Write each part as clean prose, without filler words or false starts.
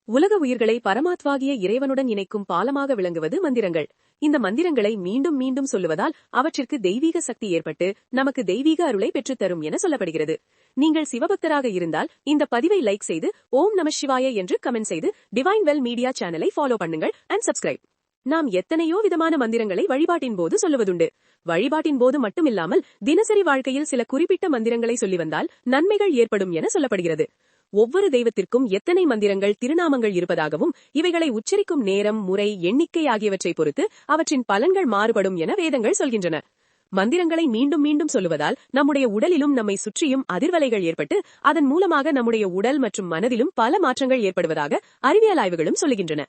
உலக உயிர்களை பரமாத்வாகிய இறைவனுடன் இணைக்கும் பாலமாக விளங்குவது மந்திரங்கள். இந்த மந்திரங்களை மீண்டும் மீண்டும் சொல்லுவதால் அவற்றிற்கு தெய்வீக சக்தி ஏற்பட்டு நமக்கு தெய்வீக அருளை பெற்றுத்தரும் என சொல்லப்படுகிறது. நீங்கள் சிவபக்தராக இருந்தால் இந்த பதிவை லைக் செய்து ஓம் நம சிவாய என்று கமெண்ட் செய்து டிவைன் வெல் மீடியா சேனலை ஃபாலோ பண்ணுங்கள் அண்ட் சப்ஸ்கிரைப். நாம் எத்தனையோ விதமான மந்திரங்களை வழிபாட்டின் போது சொல்லுவதுண்டு. வழிபாட்டின் போது மட்டுமில்லாமல் தினசரி வாழ்க்கையில் சில குறிப்பிட்ட மந்திரங்களை சொல்லி வந்தால் நன்மைகள் ஏற்படும் என சொல்லப்படுகிறது. ஒவ்வொரு தெய்வத்திற்கும் எத்தனை மந்திரங்கள் திருநாமங்கள் இருப்பதாகவும் இவைகளை உச்சரிக்கும் நேரம் முறை எண்ணிக்கை ஆகியவற்றை பொறுத்து அவற்றின் பலன்கள் மாறுபடும் என வேதங்கள் சொல்கின்றன. மந்திரங்களை மீண்டும் மீண்டும் சொல்லுவதால் நம்முடைய உடலிலும் நம்மை சுற்றியும் அதிர்வலைகள் ஏற்பட்டு அதன் மூலமாக நம்முடைய உடல் மற்றும் மனதிலும் பல மாற்றங்கள் ஏற்படுவதாக அறிவியல் ஆய்வுகளும் சொல்லுகின்றன.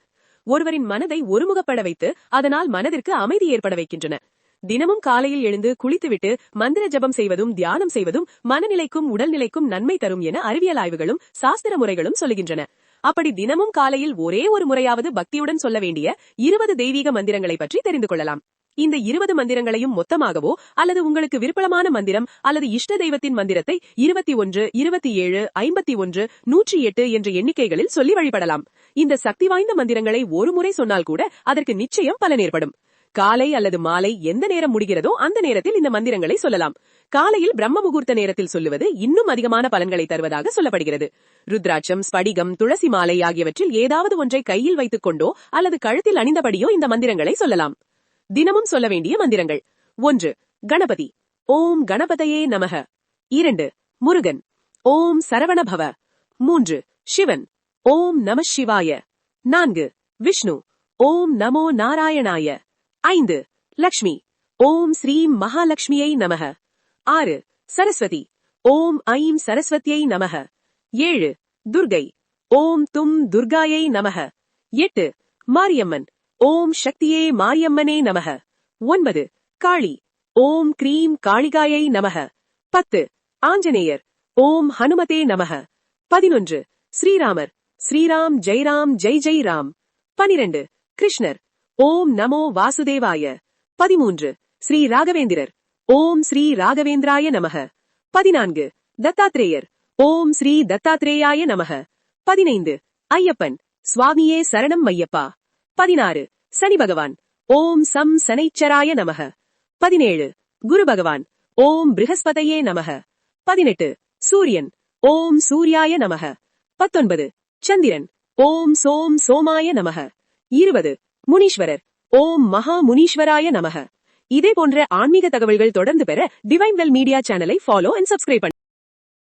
ஒருவரின் மனதை ஒருமுகப்பட வைத்து அதனால் மனதிற்கு அமைதி ஏற்பட வைக்கின்றன. தினமும் காலையில் எழுந்து குளித்துவிட்டு மந்திர ஜபம் செய்வதும் தியானம் செய்வதும் மனநிலைக்கும் உடல்நிலைக்கும் நன்மை தரும் என அறிவியல் ஆய்வுகளும் சாஸ்திர முறைகளும் சொல்லுகின்றன. அப்படி தினமும் காலையில் ஒரே ஒரு முறையாவது பக்தியுடன் சொல்ல வேண்டிய 20 தெய்வீக மந்திரங்களை பற்றி தெரிந்து கொள்ளலாம். இந்த 20 மந்திரங்களையும் மொத்தமாகவோ அல்லது உங்களுக்கு விருப்பமான மந்திரம் அல்லது இஷ்ட தெய்வத்தின் மந்திரத்தை 21, 27, 51, 108 என்ற எண்ணிக்கைகளில் சொல்லி வழிபடலாம். இந்த சக்தி வாய்ந்த மந்திரங்களை ஒரு முறை சொன்னால் கூட அதற்கு நிச்சயம் பலன் ஏற்படும். காலை அல்லது மாலை எந்த நேரம் முடிகிறதோ அந்த நேரத்தில் இந்த மந்திரங்களை சொல்லலாம். காலையில் பிரம்ம முகூர்த்த நேரத்தில் சொல்லுவது இன்னும் அதிகமான பலன்களை தருவதாக சொல்லப்படுகிறது. ருத்ராட்சம், ஸ்படிகம், துளசி மாலை ஆகியவற்றில் ஏதாவது ஒன்றை கையில் வைத்துக் கொண்டோ அல்லது கழுத்தில் அணிந்தபடியோ இந்த மந்திரங்களை சொல்லலாம். தினமும் சொல்ல வேண்டிய மந்திரங்கள்: 1. கணபதி, ஓம் கணபதையே நமக. 2. முருகன், ஓம் சரவணபவ. 3. சிவன், ஓம் நம சிவாய. 4. விஷ்ணு, ஓம் நமோ நாராயணாய. 5. லக்ஷ்மி, ஓம் ஸ்ரீம் மகாலட்சுமியை நமக. 6. சரஸ்வதி, ஓம் ஐம் சரஸ்வதியை நமக. 7. துர்கை, ஓம் தும் துர்காயை நமக. 8. மாரியம்மன், ஓம் சக்தியே மாரியம்மனே நமக. 9. காளி, ஓம் கிரீம் காளிகாயை நமக. 10. ஆஞ்சநேயர், ஓம் ஹனுமதே நமக. 11. ஸ்ரீராமர், ஸ்ரீராம் ஜெய்ராம் ஜெய் ஜெய் ராம். 12. கிருஷ்ணர், ஓம் நமோ வாசுதேவாய. 13. ஸ்ரீ ராகவேந்திரர், ஓம் ஸ்ரீ ராகவேந்திராய நமக. 14. தத்தாத்ரேயர், ஓம் ஸ்ரீ தத்தாத்ரேயாய நமக. 15. ஐயப்பன், சுவாமியே சரணம் ஐயப்பா. 16. சனி பகவான், ஓம் சம் சனைச்சராய நமக. 17. குரு பகவான், ஓம் பிருகஸ்பதையே நமக. 18. சூரியன், ஓம் சூர்யாய நமக. 19. சந்திரன், ஓம் சோம் சோமாய நமக. 20. முனீஸ்வரர், ஓம் மகா முனீஸ்வராய நமக. இதே போன்ற ஆன்மீக தகவல்கள் தொடர்ந்து பெற டிவைன் வெல் மீடியா சேனலை ஃபாலோ அண்ட் சப்ஸ்கிரைப் பண்ணுங்க.